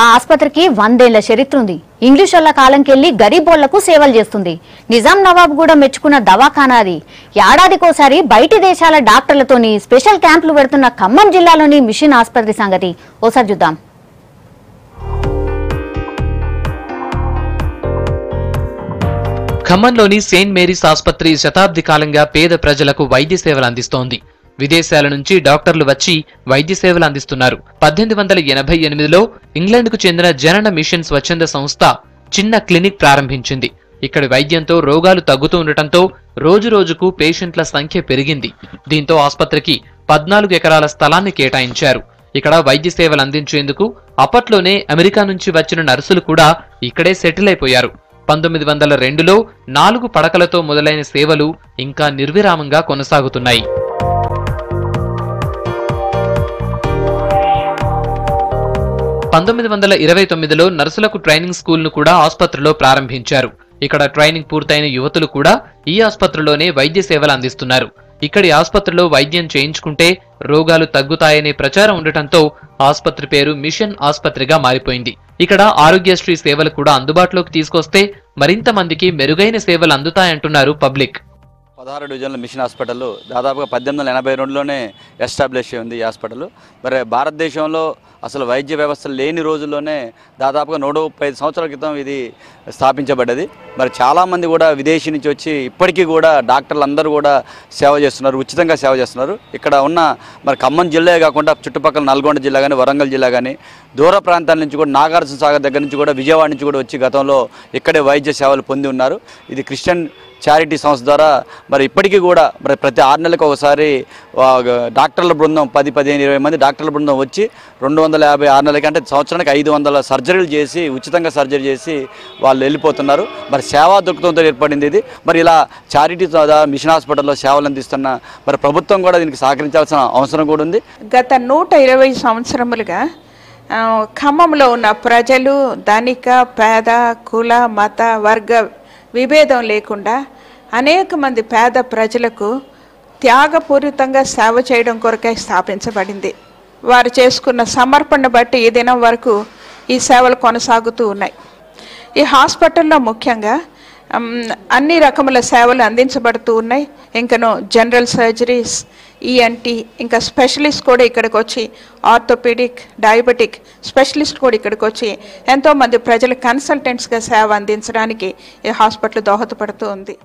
ఆ ఆసుపత్రికి 100 ఏళ్ల చరిత్ర ఉంది. ఇంగ్లీషోళ్ల కాలంకెళ్లి గరీబోళ్లకు సేవలు చేస్తుంది. నిజాం నవాబ్ కూడా మెచ్చుకున్న దవాఖానా అది. ఏడాదికోసారి బయటి దేశాల డాక్టర్లతోని స్పెషల్ క్యాంపులు పెడుతున్న ఖమ్మం జిల్లాలోని మిషన్ ఆసుపత్రి సంగతి ఓసారి చూద్దాం. ఖమ్మంలోని సెయింట్ మేరీస్ ఆసుపత్రి శతాబ్ది కాలంగా పేద ప్రజలకు వైద్య సేవలు అందిస్తోంది. విదేశాల నుంచి డాక్టర్లు వచ్చి వైద్య సేవలు అందిస్తున్నారు. 1888లో ఇంగ్లాండ్కు చెందిన జనన మిషన్ స్వచ్ఛంద సంస్థ చిన్న క్లినిక్ ప్రారంభించింది. ఇక్కడి వైద్యంతో రోగాలు తగ్గుతూ ఉండటంతో రోజురోజుకు పేషెంట్ల సంఖ్య పెరిగింది. దీంతో ఆసుపత్రికి 14 ఎకరాల స్థలాన్ని కేటాయించారు. ఇక్కడ వైద్య సేవలు అందించేందుకు అప్పట్లోనే అమెరికా నుంచి వచ్చిన నర్సులు కూడా ఇక్కడే సెటిల్ అయిపోయారు. 1902లో 4 పడకలతో మొదలైన సేవలు ఇంకా నిర్విరామంగా కొనసాగుతున్నాయి. 1929లో నర్సులకు ట్రైనింగ్ స్కూల్ ను కూడా ఆసుపత్రిలో ప్రారంభించారు. ఇక్కడ ట్రైనింగ్ పూర్తయిన యువతులు కూడా ఈ ఆసుపత్రిలోనే వైద్య సేవలు అందిస్తున్నారు. ఇక్కడి ఆసుపత్రిలో వైద్యం చేయించుకుంటే రోగాలు తగ్గుతాయనే ప్రచారం ఉండటంతో ఆసుపత్రి పేరు మిషన్ ఆసుపత్రిగా మారిపోయింది. ఇక్కడ ఆరోగ్యశ్రీ సేవలు కూడా అందుబాటులోకి తీసుకొస్తే మరింత మందికి మెరుగైన సేవలు అందుతాయంటున్నారు పబ్లిక్. 16 డివిజన్ల మిషన్ హాస్పిటల్ దాదాపుగా 1882లోనే ఎస్టాబ్లిష్ అయింది. ఈ హాస్పిటల్ మరి భారతదేశంలో అసలు వైద్య వ్యవస్థ లేని రోజుల్లోనే దాదాపుగా 135 సంవత్సరాల క్రితం ఇది స్థాపించబడ్డది. మరి చాలామంది కూడా విదేశీ నుంచి వచ్చి ఇప్పటికీ కూడా డాక్టర్లు అందరూ కూడా సేవ చేస్తున్నారు, ఉచితంగా సేవ చేస్తున్నారు. ఇక్కడ ఉన్న మరి ఖమ్మం జిల్లా కాకుండా చుట్టుపక్కల నల్గొండ జిల్లా కానీ, వరంగల్ జిల్లా కానీ, దూర ప్రాంతాల నుంచి కూడా నాగార్జున సాగర్ దగ్గర నుంచి కూడా, విజయవాడ నుంచి కూడా వచ్చి గతంలో ఇక్కడే వైద్య సేవలు పొంది ఉన్నారు. ఇది క్రిస్టియన్ చారిటీ సంస్థ ద్వారా మరి ఇప్పటికీ కూడా మరి ప్రతి 6 నెలలకు ఒకసారి డాక్టర్ల బృందం 10-15-20 మంది డాక్టర్ల బృందం వచ్చి 250 6 నెలలకి అంటే సంవత్సరానికి 500 సర్జరీలు చేసి ఉచితంగా సర్జరీ చేసి వాళ్ళు వెళ్ళిపోతున్నారు. మరి సేవా దృక్పథంతో ఏర్పడింది ఇది. మరి ఇలా చారిటీ మిషన్ హాస్పిటల్లో సేవలు అందిస్తున్న మరి ప్రభుత్వం కూడా దీనికి సహకరించాల్సిన అవసరం కూడా ఉంది. గత 120 సంవత్సరములుగా ఖమ్మంలో ఉన్న ప్రజలు ధనిక, పేద, కుల, మత, వర్గ విభేదం లేకుండా అనేక మంది పేద ప్రజలకు త్యాగపూరితంగా సేవ చేయడం కొరకే స్థాపించబడింది. వారు చేసుకున్న సమర్పణ బట్టి ఈ దినం వరకు ఈ సేవలు కొనసాగుతూ ఉన్నాయి. ఈ హాస్పిటల్లో ముఖ్యంగా అన్ని రకముల సేవలు అందించబడుతూ ఉన్నాయి. ఇంకను జనరల్ సర్జరీస్, ఈఎన్టీ, ఇంకా స్పెషలిస్ట్ కూడా ఇక్కడికి వచ్చి, ఆర్థోపెడిక్, డయాబెటిక్ స్పెషలిస్ట్ కూడా ఇక్కడికి వచ్చి ఎంతోమంది ప్రజలు కన్సల్టెంట్స్గా సేవ అందించడానికి ఈ హాస్పిటల్ దోహదపడుతూ ఉంది.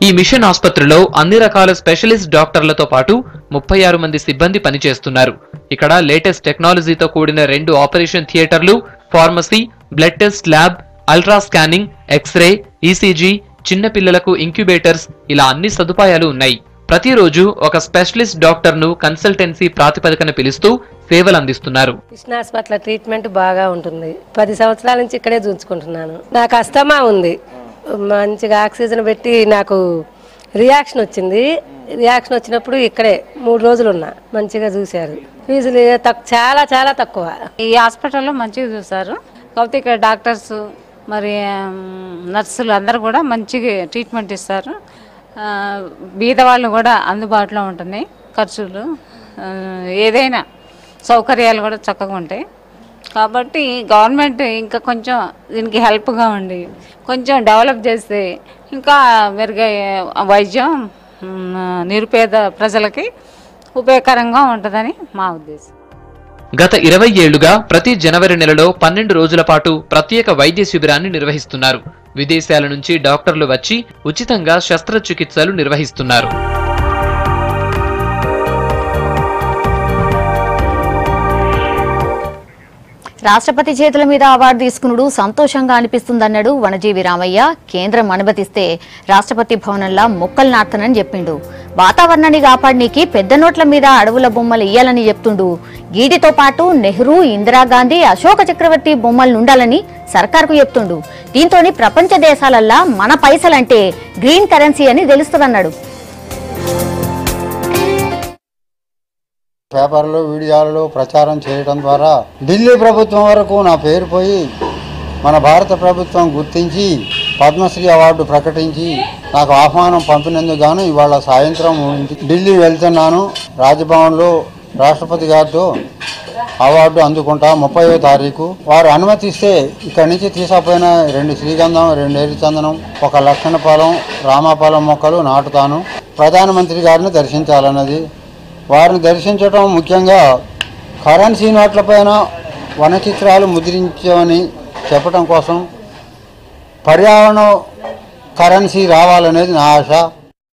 ఈ మిషన్ ఆసుపత్రిలో అన్ని రకాల స్పెషలిస్ట్ డాక్టర్లతో పాటు 36 మంది సిబ్బంది పనిచేస్తున్నారు. ఇక్కడ లేటెస్ట్ టెక్నాలజీతో కూడిన 2 ఆపరేషన్ థియేటర్లు, pharmacy, blood test lab, ultra scanning, X ray, ECG, చిన్నపిల్లలకు ఇంక్యుబేటర్స్, ఇలా అన్ని సదుపాయాలు ఉన్నాయి. ప్రతిరోజు ఒక స్పెషలిస్ట్ డాక్టర్ ను కన్సల్టెన్సీ ప్రాతిపదికన పిలుస్తూ సేవలు అందిస్తున్నారు. మిషన్ హాస్పిటల్ ట్రీట్మెంట్ బాగా ఉంటుంది. 10 సంవత్సరాల నుంచి ఇక్కడే చూసుకుంటున్నాను. నాకు అస్తమా ఉంది, మంచిగా ఆక్సిజన్ పెట్టి నాకు రియాక్షన్ వచ్చింది. రియాక్షన్ వచ్చినప్పుడు ఇక్కడే 3 రోజులు ఉన్నా, మంచిగా చూశారు. ఫీజులు చాలా చాలా తక్కువ. ఈ హాస్పిటల్లో మంచిగా చూశారు. కాకపోతే ఇక్కడ డాక్టర్స్ మరి నర్సులు అందరూ కూడా మంచిగా ట్రీట్మెంట్ ఇస్తారు. బీద వాళ్ళు కూడా అందుబాటులో ఉంటున్నాయి. ఖర్చులు ఏదైనా సౌకర్యాలు కూడా చక్కగా ఉంటాయి. కాబట్టి గవర్నమెంట్ ఇంకా కొంచెం దీనికి హెల్ప్గా ఉండి కొంచెం డెవలప్ చేస్తే ఇంకా మెరుగయ్యే వైద్యం నిరుపేద ప్రజలకి ఉపయోగకరంగా ఉంటుందని మా ఉద్దేశం. గత 20 ఏళ్లుగా ప్రతి జనవరి నెలలో 12 రోజుల పాటు ప్రత్యేక వైద్య శిబిరాన్ని నిర్వహిస్తున్నారు. విదేశాల నుంచి డాక్టర్లు వచ్చి ఉచితంగా శస్త్రచికిత్సలు నిర్వహిస్తున్నారు. రాష్ట్రపతి చేతుల మీద అవార్డు తీసుకునుడు సంతోషంగా అనిపిస్తుందన్నాడు వనజీవి రామయ్య. కేంద్రం అనుమతిస్తే రాష్ట్రపతి భవనంలో మొక్కలు నాటుతానని చెప్పిండు. వాతావరణాన్ని కాపాడనీకి పెద్ద నోట్ల మీద అడవుల బొమ్మలు ఇయ్యాలని చెప్తుండు. వీటితో పాటు నెహ్రూ, ఇందిరాగాంధీ, అశోక చక్రవర్తి బొమ్మలు ఉండాలని సర్కార్కు చెప్తుండు. దీంతో ప్రపంచ దేశాలల్లా మన పైసలంటే గ్రీన్ కరెన్సీ అని తెలుస్తుందన్నాడు. పేపర్లు, వీడియోలలో ప్రచారం చేయడం ద్వారా ఢిల్లీ ప్రభుత్వం వరకు నా పేరు పోయి మన భారత ప్రభుత్వం గుర్తించి పద్మశ్రీ అవార్డు ప్రకటించి నాకు ఆహ్వానం పంపినందుకు గాను ఇవాళ సాయంత్రం ఢిల్లీ వెళ్తున్నాను. రాజ్భవన్లో రాష్ట్రపతి గారితో అవార్డు అందుకుంటా 30వ తారీఖు. వారు అనుమతిస్తే ఇక్కడి నుంచి తీసుకుపోయిన 2 శ్రీగంధం, 2 ఎర్రచందనం, 1 లక్షణపాలెం, రామాపాలెం మొక్కలు నాటుతాను. ప్రధానమంత్రి గారిని దర్శించాలన్నది. వారిని దర్శించడం ముఖ్యంగా కరెన్సీ నోట్లపైన వన చిత్రాలు ముద్రించమని చెప్పడం కోసం పర్యావరణ కరెన్సీ రావాలనేది నా ఆశ.